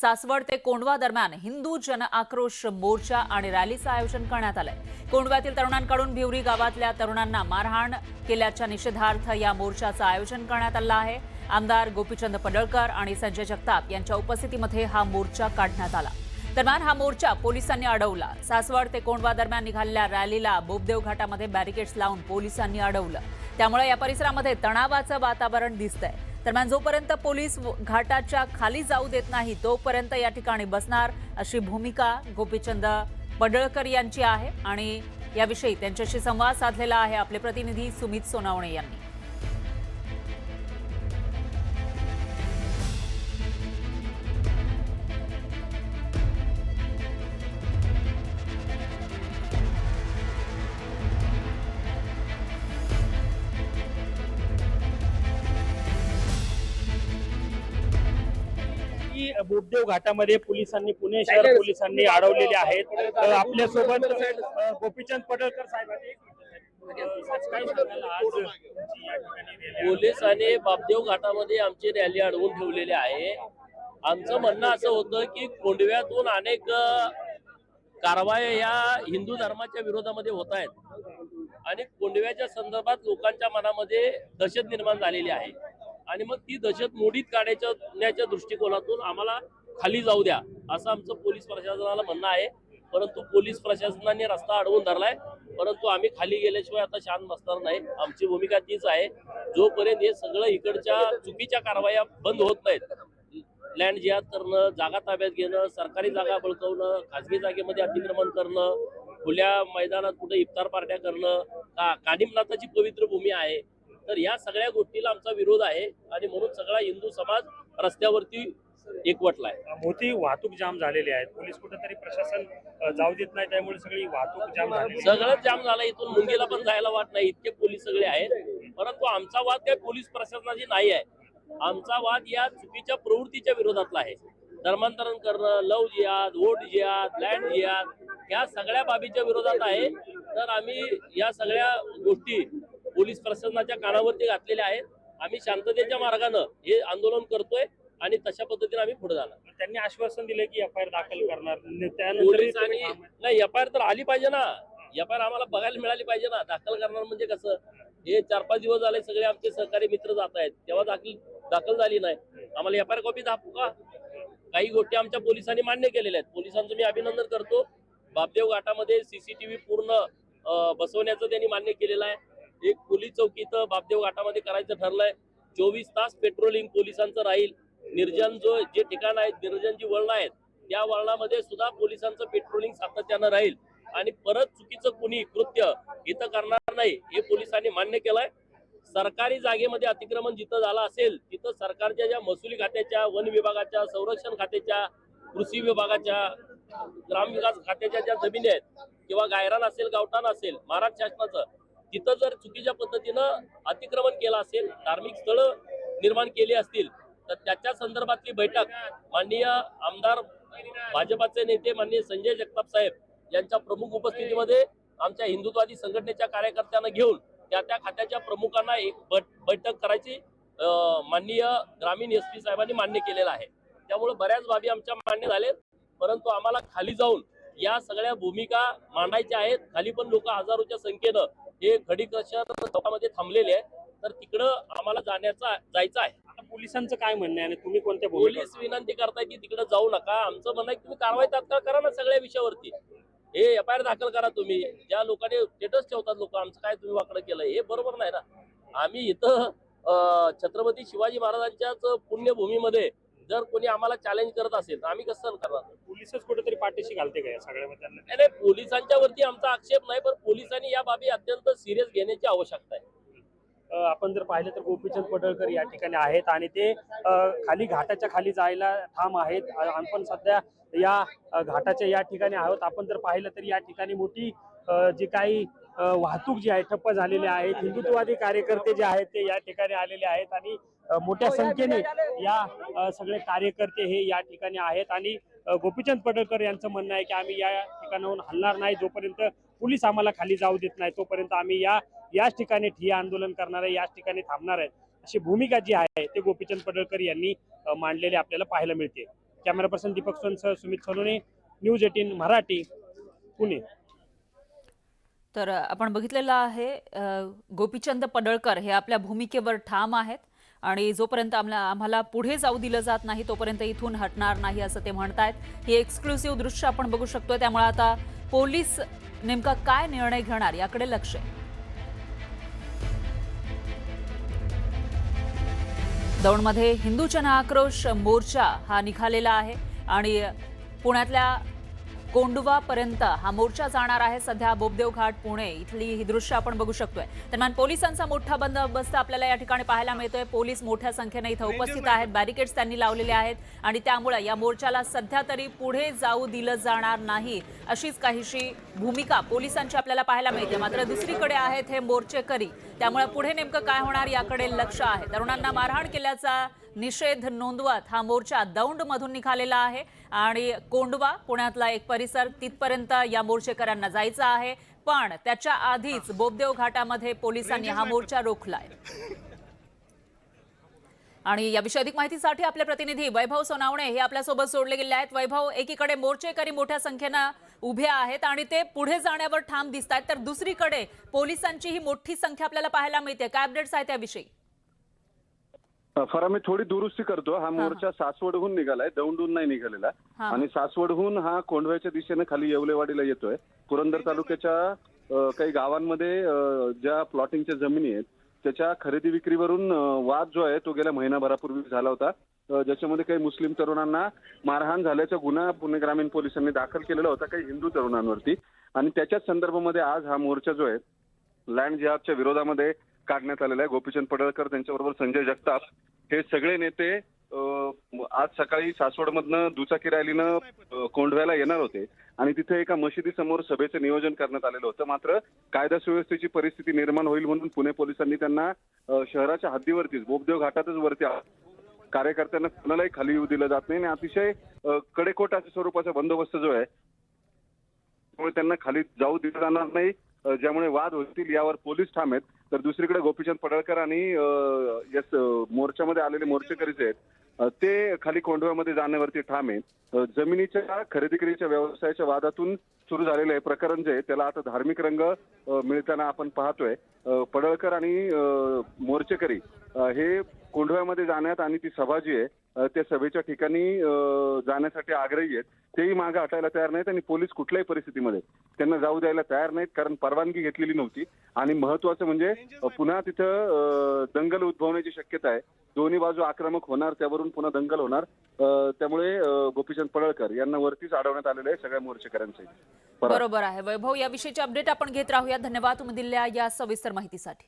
सासवड ते कोंढवा दरम्यान हिंदू जन आक्रोश मोर्चा आणि रॅलीचं आयोजन करण्यात आलंय। कोंढव्यातील तरुणांकडून भिवरी गावातल्या तरुणांना मारहाण केल्याच्या निषेधार्थ या मोर्चाचं आयोजन करण्यात आलं आहे। आमदार गोपीचंद पडळकर आणि संजय जगताप यांच्या उपस्थितीमध्ये हा मोर्चा काढण्यात आला। दरम्यान हा मोर्चा पोलिसांनी अडवला। सासवड ते कोंढवा दरम्यान निघालेल्या रॅलीला बोबदेव घाटामध्ये बॅरिकेड्स लावून पोलिसांनी अडवलं। त्यामुळे या परिसरामध्ये तणावाचं वातावरण दिसतंय। दरम्यान जोपर्यंत पोलीस घाटाच्या खाली जाऊ देत नाही तोपर्यंत या ठिकाणी बसणार अशी भूमिका गोपीचंद पडळकर यांची आहे आणि याविषयी त्यांच्याशी संवाद साधलेला आहे आपले प्रतिनिधी सुमित सोनावणे यांनी। बोबदेव घाटामध्ये पोलिसांनी पुणे शहर पोलिसांनी अडवलेले आहेत। आपल्या सोबत गोपीचंद पडळकर साहेब आहेत। पोलिसांनी बाबदेव घाटामध्ये आमची रॅली अडवून ठेवलेली आहे। आमचं म्हणणं असं होतं की कोंढव्यातून अनेक कारवाया या हिंदू धर्माच्या विरोधामध्ये होत आहेत आणि कोंढव्याच्या संदर्भात लोकांच्या मनामध्ये दहशत निर्माण झालेली आहे आणि मग ती दहशत मोडीत काढण्याच्या दृष्टिकोनातून आम्हाला खाली जाऊ द्या असं आमचं पोलीस प्रशासनाला म्हणणं आहे। परंतु पोलीस प्रशासनाने रस्ता अडवून धरलाय, परंतु आम्ही खाली गेल्याशिवाय आता शांत बसणार नाही। आमची भूमिका तीच आहे, जोपर्यंत हे सगळं इकडच्या चुकीच्या कारवाया बंद होत नाहीत, लँड जिहाद करणं, जागा ताब्यात घेणं, सरकारी जागा बळकावणं, खासगी जागेमध्ये अतिक्रमण करणं, खुल्या मैदानात कुठे इफ्तार पार्ट्या करणं, कानिमनाथाची पवित्र भूमी आहे, तर या सगळ्या गोष्टीला आमचा विरोध आहे आणि म्हणून सगळा हिंदू समाज रस्त्यावरती एकवटलाय। मोठी वाहतूक जाम झालेली आहे, पोलीस कुठेतरी प्रशासन जाऊ देत नाही, त्यामुळे सगळी वाहतूक जाम झाली, सगळं जाम झालं। इथून मुंगेला पण जायला वाट नाही, इतके पोलीस सगळे आहेत। परंतु आमचा वाद काही पोलीस प्रशासनाची नाही आहे, आमचा वाद या चुकीच्या प्रवृत्तीच्या विरोधातला आहे। धर्मांतरण करणं, लव जिहाद, वोट जिहाद, लँड जिहाद, या सगळ्या बाबीच्या विरोधात आहे। तर आम्ही या सगळ्या गोष्टी पोलीस प्रशासनाच्या कानावरती घातलेल्या आहेत। आम्ही शांततेच्या मार्गाने हे आंदोलन करतोय आणि तशा पद्धतीने आम्ही पुढे जाणार। त्यांनी आश्वासन दिले की एफआयआर दाखल करणार, पोलिसांनी नाही, एफआयआर तर आली पाहिजे ना, एफआयआर आम्हाला बघायला मिळाली पाहिजे ना। दाखल करणार म्हणजे कसं, हे 4-5 दिवस झाले सगळे आमचे सहकारी मित्र जात आहेत, तेव्हा दाखल झाली नाही, आम्हाला एफआयआर कॉपी दाखवू का? काही गोष्टी आमच्या पोलिसांनी मान्य केलेल्या आहेत, पोलिसांचं मी अभिनंदन करतो। बाबदेव घाटामध्ये सीसीटीव्ही पूर्ण बसवण्याचं त्यांनी मान्य केलेलं आहे। एक पोलीस चौकी इथं बाबदेव घाटामध्ये करायचं ठरलंय। 24 तास पेट्रोलिंग पोलिसांचं राहील। निर्जन जे ठिकाण आहेत, निर्जन जी वळणं आहेत, त्या वळणामध्ये सुद्धा पोलिसांचं पेट्रोलिंग सातत्यानं राहील आणि परत चुकीचं कुणी कृत्य इथं करणार नाही हे पोलिसांनी मान्य केलंय। सरकारी जागेमध्ये अतिक्रमण जिथं झालं असेल तिथं सरकारच्या ज्या महसुली खात्याच्या, वन विभागाच्या, संरक्षण खात्याच्या, कृषी विभागाच्या, ग्रामविकास खात्याच्या ज्या जमिनी आहेत किंवा गायरान असेल, गावठाण असेल, महाराष्ट्र शासनाचं, तिथं जर चुकीच्या पद्धतीनं अतिक्रमण केलं असेल, धार्मिक स्थळं निर्माण केली असतील, तर त्याच्या संदर्भातली बैठक माननीय आमदार भाजपाचे नेते माननीय संजय जगताप साहेब यांच्या प्रमुख उपस्थितीमध्ये आमच्या हिंदुत्ववादी संघटनेच्या कार्यकर्त्यांना घेऊन त्या खात्याच्या प्रमुखांना एक बैठक करायची माननीय ग्रामीण एसपी साहेबांनी मान्य केलेलं आहे। त्यामुळे बऱ्याच बाबी आमच्या मान्य झालेत, परंतु आम्हाला खाली जाऊन या सगळ्या भूमिका मांडायच्या आहेत। खाली पण लोक हजारोच्या संख्येनं हे खडी क्रशर चौकामध्ये थांबलेले आहे, तर तिकडं आम्हाला जायचं आहे। आता पोलिसांचं काय म्हणणं आहे आणि तुम्ही कोणत्या पोलीस विनंती करताय की तिकडे जाऊ नका। आमचं म्हणणं आहे की तुम्ही कारवाई तात्काळ करा ना सगळ्या विषयावरती, हे एफआयआर दाखल करा। तुम्ही ज्या लोकांनी स्टेटस ठेवतात लोक, आमचं काय तुम्ही वाकडं केलंय, हे बरोबर नाही ना। आम्ही इथं छत्रपती शिवाजी महाराजांच्याच पुण्यभूमीमध्ये जर कोणी आम्हाला चॅलेंज करत असेल तर आम्ही कसं करणार? पोलिसच कुठेतरी पाठीशी घालते का या सगळ्यामध्ये? नाही, पोलिसांच्या वरती आमचा आक्षेप नाही, पण पोलिसांनी या बाबी अत्यंत सिरियस घेण्याची आवश्यकता आहे। आपण जर पाहिलं तर गोपीचंद पडळकर या ठिकाणी आहेत आणि ते खाली घाटाच्या खाली जायला ठाम आहेत। आपण सध्या या घाटाच्या या ठिकाणी आहोत। आपण जर पाहिलं तर या ठिकाणी मोठी जी काही वाहतूक जी आहे ठप्प झालेली आहे। हिंदुत्ववादी कार्यकर्ते जे आहेत ते या ठिकाणी आलेले आहेत आणि मोठ्या संख्येने या सगळे कार्यकर्ते हे या ठिकाणी आहेत आणि गोपीचंद पडळकर यांचं म्हणणं आहे की आम्ही या ठिकाणाहून हलणार नाही, जोपर्यंत पोलीस आम्हाला खाली जाऊ देत नाही तोपर्यंत आम्ही याच ठिकाणी ठिय्या आंदोलन करणार आहे, याच ठिकाणी थांबणार आहे, अशी भूमिका जी आहे ते गोपीचंद पडळकर यांनी मांडलेली आपल्याला पाहायला मिळते। कॅमेरा पर्सन दीपक सोनसह सुमित सोनोने, न्यूज 18 मराठी, पुणे. तर आपण बघितलेलं आहे गोपीचंद पडळकर हे आपल्या भूमिकेवर ठाम आहेत आणि जोपर्यंत आम्हाला पुढे जाऊ दिलं जात नाही तोपर्यंत इथून हटणार नाही असं ते म्हणतायत. ही एक्सक्लुसिव्ह दृश्य आपण बघू शकतोय. त्यामुळे आता पोलीस नेमका काय निर्णय घेणार याकडे लक्ष आहे. दौंडमध्ये हिंदू जन आक्रोश मोर्चा हा निघालेला आहे आणि पुण्यातल्या कोंडवापर्यंत हा मोर्चा जाणार आहे. सध्या बोबदेव घाट पुणे इथली ही दृश्य आपण बघू शकतोय. दरम्यान पोलिसांचा मोठा बंदोबस्त आपल्याला या ठिकाणी पाहायला मिळतोय. पोलीस मोठ्या संख्येने इथं उपस्थित आहेत. बॅरिकेड्स त्यांनी लावलेले आहेत आणि त्यामुळे या मोर्चाला सध्या तरी पुढे जाऊ दिलं जाणार नाही अशीच काहीशी भूमिका पोलिसांची आपल्याला पाहायला मिळते. मात्र दुसरीकडे आहेत हे मोर्चेकरी. त्यामुळे पुढे नेमकं काय होणार याकडे लक्ष आहे. तरुणांना मारहाण केल्याचा निषेध नोंदवत हा मोर्चा दौंडमधून निघालेला आहे आणि कोंडवा पुण्यातला एक परिसर तिथपर्यंत या मोर्चेकऱ्यांना जायचं आहे. पण त्याच्या आधीच बोबदेव घाटामध्ये पोलिसांनी हा मोर्चा रोखलाय. आणि याविषयी अधिक माहितीसाठी आपले प्रतिनिधी वैभव सोनावणे हे आपल्यासोबत जोडले गेले आहेत. वैभव, एकीकडे मोर्चेकरी मोठ्या संख्येनं उभे आहेत आणि ते पुढे जाण्यावर ठाम दिसत आहेत, तर दुसरीकडे पोलिसांची ही मोठी संख्या आपल्याला पाहायला मिळते. काय अपडेट्स आहेत त्याविषयी? फरा मी थोडी दुरुस्ती करतो. हा मोर्चा सासवडहून निघालाय, दौंडहून नाही निघालेला. आणि सासवडहून हा कोंढव्याच्या दिशेने खाली येवलेवाडीला येतोय. पुरंदर तालुक्याच्या काही गावांमध्ये ज्या प्लॉटिंगच्या जमिनी आहेत त्याच्या खरेदी विक्रीवरून वाद जो आहे तो गेल्या महिनाभरापूर्वी झाला होता, ज्याच्यामध्ये काही मुस्लिम तरुणांना मारहाण झाल्याचा गुन्हा पुणे ग्रामीण पोलिसांनी दाखल केलेला होता काही हिंदू तरुणांवरती. आणि त्याच्याच संदर्भामध्ये आज हा मोर्चा जो आहे लँड जिहादच्या विरोधामध्ये काढण्यात आलेला आहे. गोपीचंद पडळकर, त्यांच्याबरोबर संजय जगताप हे सगळे नेते आज सकाळी सासवडमधनं दुचाकी रॅलीनं कोंढव्याला येणार होते आणि तिथे एका मशिदीसमोर सभेचं नियोजन करण्यात आलेलं होतं. मात्र कायदा सुव्यवस्थेची परिस्थिती निर्माण होईल म्हणून पुणे पोलिसांनी त्यांना शहराच्या हद्दीवरतीच बोबदेव घाटातच वरती कार्यकर्त्यांना कोणालाही खाली येऊ दिलं जात नाही आणि अतिशय कडेकोट अशा स्वरूपाचा बंदोबस्त जो आहे त्यामुळे त्यांना खाली जाऊ दिलं जाणार नाही, ज्यामुळे वाद होतील यावर पोलीस ठाम आहेत. तर दुसरीकडे गोपीचंद पडळकर आणि मोर्चामध्ये आलेले मोर्चेकरी जे आहेत ते खाली कोंढव्यामध्ये जाण्यावरती ठाम आहे. जमिनीच्या खरेदी विक्रीच्या व्यवसायाच्या वादातून सुरू झालेलं हे प्रकरण जे आहे त्याला आता धार्मिक रंग मिळताना आपण पाहतोय. पडळकर आणि मोर्चेकरी हे कोंढव्यामध्ये जाण्यात आणि ती सभा जी आहे त्या सभेच्या ठिकाणी जाण्यासाठी आग्रही आहेत. तेही मागे हटायला तयार नाहीत आणि पोलीस कुठल्याही परिस्थितीमध्ये त्यांना जाऊ द्यायला तयार नाहीत, कारण परवानगी घेतलेली नव्हती. आणि महत्वाचं म्हणजे पुन्हा तिथं दंगल उद्भवण्याची शक्यता आहे. दोन्ही बाजू आक्रमक होणार, त्यावरून पुन्हा दंगल होणार. त्यामुळे गोपीचंद पडळकर यांना वरतीच अडवण्यात आलेलं आहे सगळ्या मोर्चेकऱ्यांचे. बरोबर आहे वैभव, याविषयीचे अपडेट आपण घेत राहूया. धन्यवाद तुम्ही दिलेल्या या सविस्तर माहितीसाठी.